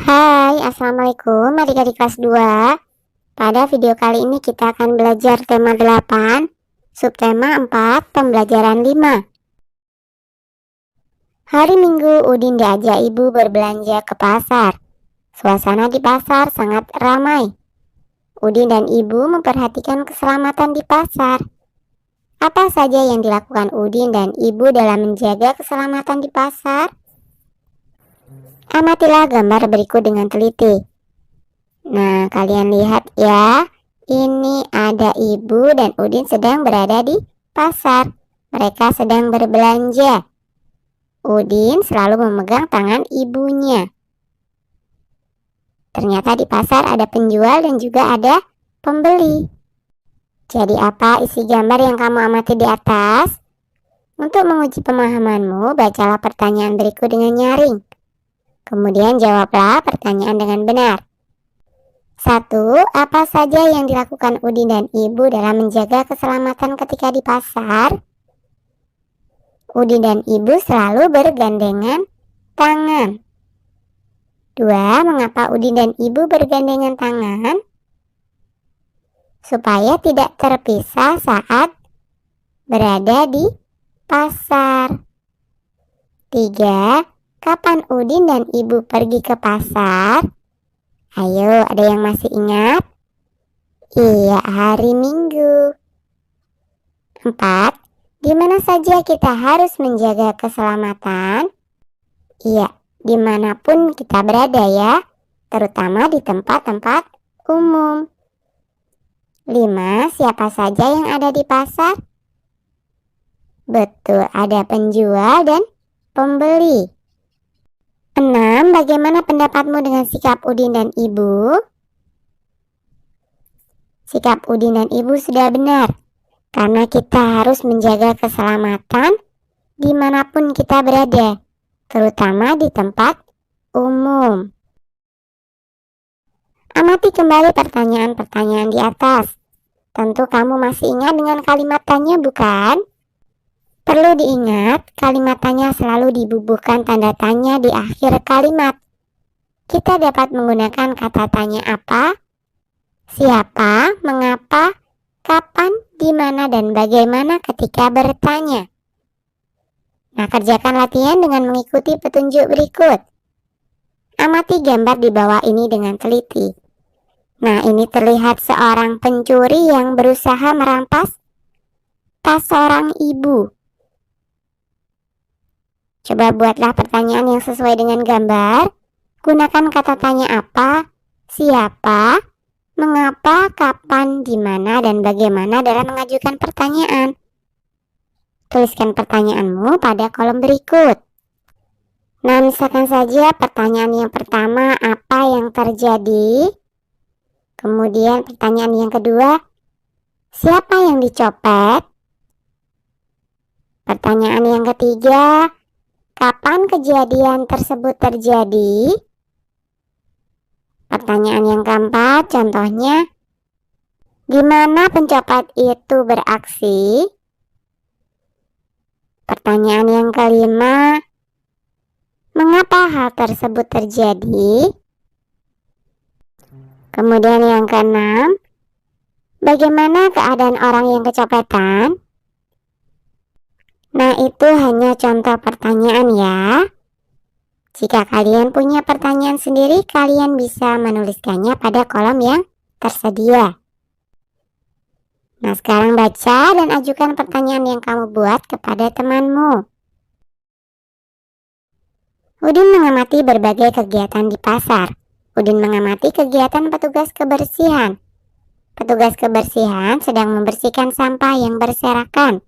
Hai, Assalamualaikum adik-adik kelas 2. Pada video kali ini kita akan belajar tema 8, subtema 4, pembelajaran 5. Hari Minggu, Udin diajak ibu berbelanja ke pasar. Suasana di pasar sangat ramai. Udin dan ibu memperhatikan keselamatan di pasar. Apa saja yang dilakukan Udin dan ibu dalam menjaga keselamatan di pasar? Amatilah gambar berikut dengan teliti. Nah, kalian lihat ya, ini ada ibu dan Udin sedang berada di pasar. Mereka sedang berbelanja. Udin selalu memegang tangan ibunya. Ternyata di pasar ada penjual dan juga ada pembeli. Jadi apa isi gambar yang kamu amati di atas? Untuk menguji pemahamanmu, bacalah pertanyaan berikut dengan nyaring. Kemudian jawablah pertanyaan dengan benar. 1. Apa saja yang dilakukan Udin dan ibu dalam menjaga keselamatan ketika di pasar? Udin dan ibu selalu bergandengan tangan. 2. Mengapa Udin dan ibu bergandengan tangan? Supaya tidak terpisah saat berada di pasar. 3. Kapan Udin dan ibu pergi ke pasar? Ayo, ada yang masih ingat? Iya, hari Minggu. 4. Di mana saja kita harus menjaga keselamatan? Iya, dimanapun kita berada ya, terutama di tempat-tempat umum. 5. Siapa saja yang ada di pasar? Betul, ada penjual dan pembeli. 6. Bagaimana pendapatmu dengan sikap Udin dan ibu? Sikap Udin dan ibu sudah benar, karena kita harus menjaga keselamatan dimanapun kita berada, terutama di tempat umum. Amati kembali pertanyaan-pertanyaan di atas. Tentu kamu masih ingat dengan kalimat tanya, bukan? Perlu diingat, kalimat tanya selalu dibubuhkan tanda tanya di akhir kalimat. Kita dapat menggunakan kata tanya apa, siapa, mengapa, kapan, di mana, dan bagaimana ketika bertanya. Nah, kerjakan latihan dengan mengikuti petunjuk berikut. Amati gambar di bawah ini dengan teliti. Nah, ini terlihat seorang pencuri yang berusaha merampas tas seorang ibu. Coba buatlah pertanyaan yang sesuai dengan gambar. Gunakan kata tanya apa, siapa, mengapa, kapan, di mana, dan bagaimana dalam mengajukan pertanyaan. Tuliskan pertanyaanmu pada kolom berikut. Nah, misalkan saja pertanyaan yang pertama, apa yang terjadi? Kemudian pertanyaan yang kedua, siapa yang dicopet? Pertanyaan yang ketiga, kapan kejadian tersebut terjadi? Pertanyaan yang keempat, contohnya, di mana pencopet itu beraksi? Pertanyaan yang kelima, mengapa hal tersebut terjadi? Kemudian yang keenam, bagaimana keadaan orang yang kecopetan? Nah, itu hanya contoh pertanyaan ya. Jika kalian punya pertanyaan sendiri, kalian bisa menuliskannya pada kolom yang tersedia. Nah, sekarang baca dan ajukan pertanyaan yang kamu buat kepada temanmu. Udin mengamati berbagai kegiatan di pasar. Udin mengamati kegiatan petugas kebersihan. Petugas kebersihan sedang membersihkan sampah yang berserakan.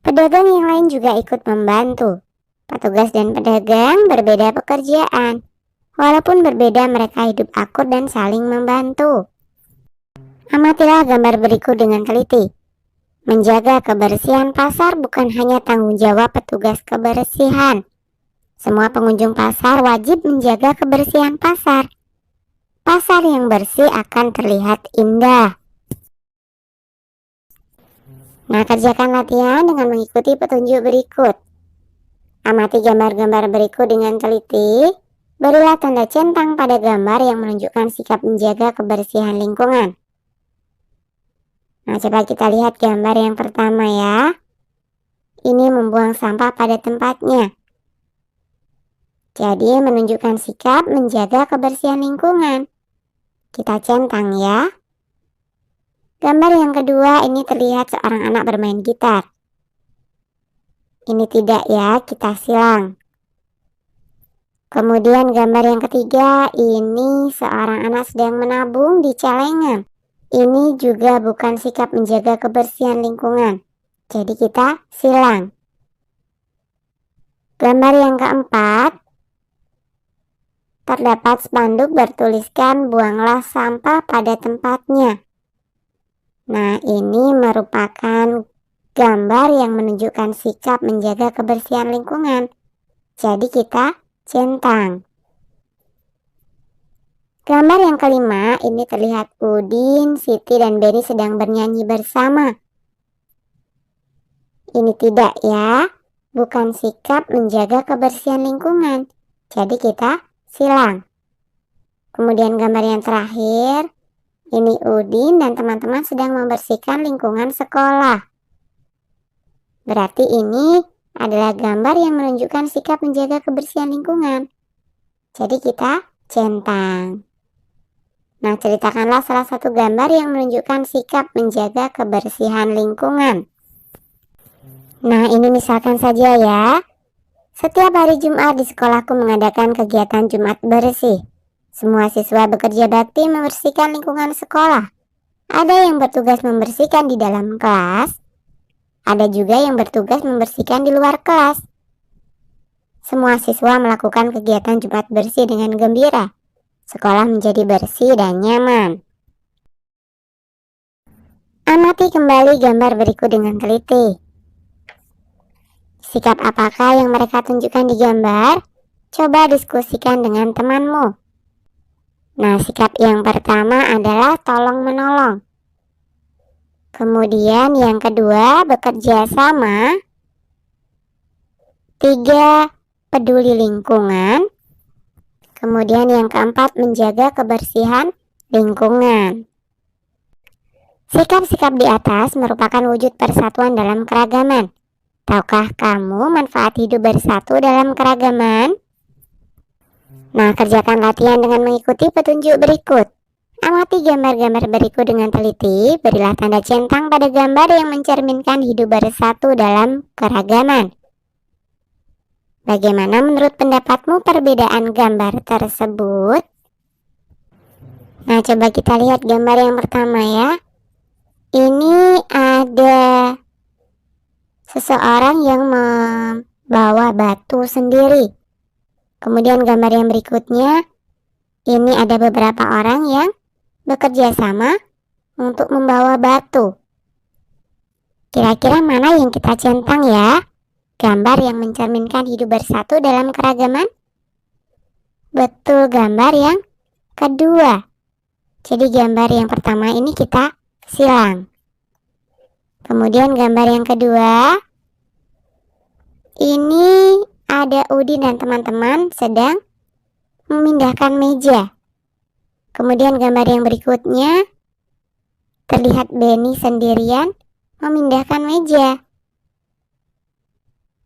Pedagang yang lain juga ikut membantu. Petugas dan pedagang berbeda pekerjaan. Walaupun berbeda, mereka hidup akur dan saling membantu. Amatilah gambar berikut dengan teliti. Menjaga kebersihan pasar bukan hanya tanggung jawab petugas kebersihan. Semua pengunjung pasar wajib menjaga kebersihan pasar. Pasar yang bersih akan terlihat indah. Nah, kerjakan latihan dengan mengikuti petunjuk berikut. Amati gambar-gambar berikut dengan teliti Berilah tanda centang pada gambar yang menunjukkan sikap menjaga kebersihan lingkungan. Nah, coba kita lihat gambar yang pertama ya. Ini membuang sampah pada tempatnya. Jadi menunjukkan sikap menjaga kebersihan lingkungan. Kita centang ya. Gambar yang kedua ini terlihat seorang anak bermain gitar. Ini tidak ya, kita silang. Kemudian gambar yang ketiga, ini seorang anak sedang menabung di celengan. Ini juga bukan sikap menjaga kebersihan lingkungan. Jadi kita silang. Gambar yang keempat, terdapat spanduk bertuliskan buanglah sampah pada tempatnya. Nah, ini merupakan gambar yang menunjukkan sikap menjaga kebersihan lingkungan. Jadi kita centang. Gambar yang kelima, ini terlihat Udin, Siti, dan Benny sedang bernyanyi bersama. Ini tidak ya, bukan sikap menjaga kebersihan lingkungan. Jadi kita silang. Kemudian gambar yang terakhir, ini Udin dan teman-teman sedang membersihkan lingkungan sekolah. Berarti ini adalah gambar yang menunjukkan sikap menjaga kebersihan lingkungan. Jadi kita centang. Nah, ceritakanlah salah satu gambar yang menunjukkan sikap menjaga kebersihan lingkungan. Nah, ini misalkan saja ya. Setiap hari Jumat di sekolahku mengadakan kegiatan Jumat bersih. Semua siswa bekerja bakti membersihkan lingkungan sekolah. Ada yang bertugas membersihkan di dalam kelas. Ada juga yang bertugas membersihkan di luar kelas. Semua siswa melakukan kegiatan Jumat bersih dengan gembira. Sekolah menjadi bersih dan nyaman. Amati kembali gambar berikut dengan teliti. Sikap apakah yang mereka tunjukkan di gambar? Coba diskusikan dengan temanmu. Nah, sikap yang pertama adalah tolong-menolong. Kemudian yang kedua, bekerja sama. 3, peduli lingkungan. Kemudian yang keempat, menjaga kebersihan lingkungan. Sikap-sikap di atas merupakan wujud persatuan dalam keragaman. Tahukah kamu manfaat hidup bersatu dalam keragaman? Nah, kerjakan latihan dengan mengikuti petunjuk berikut. Amati gambar-gambar berikut dengan teliti, berilah tanda centang pada gambar yang mencerminkan hidup bersatu dalam keragaman. Bagaimana menurut pendapatmu perbedaan gambar tersebut? Nah, coba kita lihat gambar yang pertama ya. Ini ada seseorang yang membawa batu sendiri. Kemudian gambar yang berikutnya, ini ada beberapa orang yang bekerja sama untuk membawa batu. Kira-kira mana yang kita centang ya? Gambar yang mencerminkan hidup bersatu dalam keragaman? Betul, gambar yang kedua. Jadi gambar yang pertama ini kita silang. Kemudian gambar yang kedua, ini ada Udin dan teman-teman sedang memindahkan meja. Kemudian gambar yang berikutnya, terlihat Benny sendirian memindahkan meja.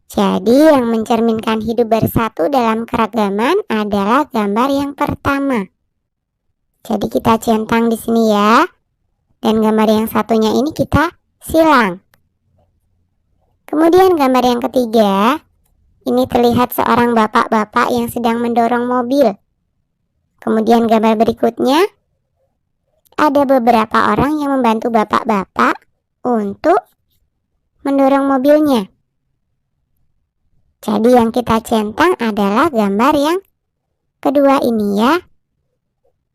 Jadi yang mencerminkan hidup bersatu dalam keragaman adalah gambar yang pertama. Jadi kita centang di sini ya. Dan gambar yang satunya ini kita silang. Kemudian gambar yang ketiga, ini terlihat seorang bapak-bapak yang sedang mendorong mobil. Kemudian gambar berikutnya, ada beberapa orang yang membantu bapak-bapak untuk mendorong mobilnya. Jadi yang kita centang adalah gambar yang kedua ini ya.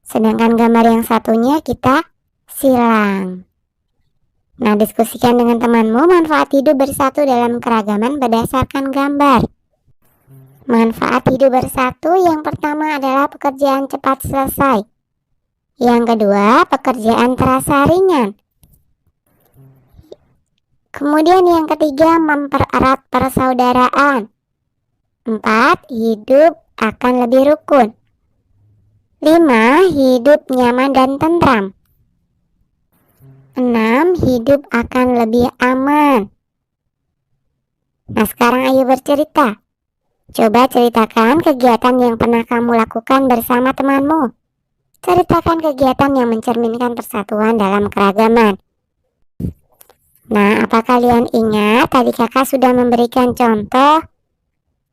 Sedangkan gambar yang satunya kita silang. Nah, diskusikan dengan temanmu manfaat hidup bersatu dalam keragaman berdasarkan gambar. Manfaat hidup bersatu yang pertama adalah pekerjaan cepat selesai. Yang kedua, pekerjaan terasa ringan. Kemudian yang ketiga, mempererat persaudaraan. 4, hidup akan lebih rukun. 5. Hidup nyaman dan tentram. 6. Hidup akan lebih aman. Nah, sekarang ayo bercerita. Coba ceritakan kegiatan yang pernah kamu lakukan bersama temanmu. Ceritakan kegiatan yang mencerminkan persatuan dalam keragaman. Nah, apa kalian ingat tadi kakak sudah memberikan contoh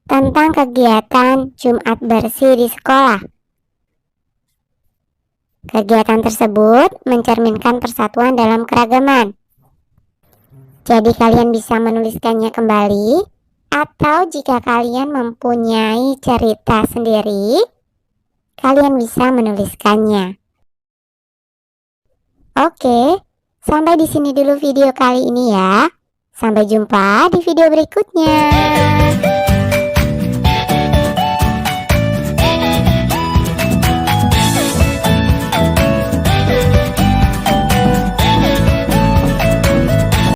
tentang kegiatan Jumat bersih di sekolah. Kegiatan tersebut mencerminkan persatuan dalam keragaman. Jadi kalian bisa menuliskannya kembali, atau jika kalian mempunyai cerita sendiri, kalian bisa menuliskannya. Oke, sampai di sini dulu video kali ini ya. Sampai jumpa di video berikutnya.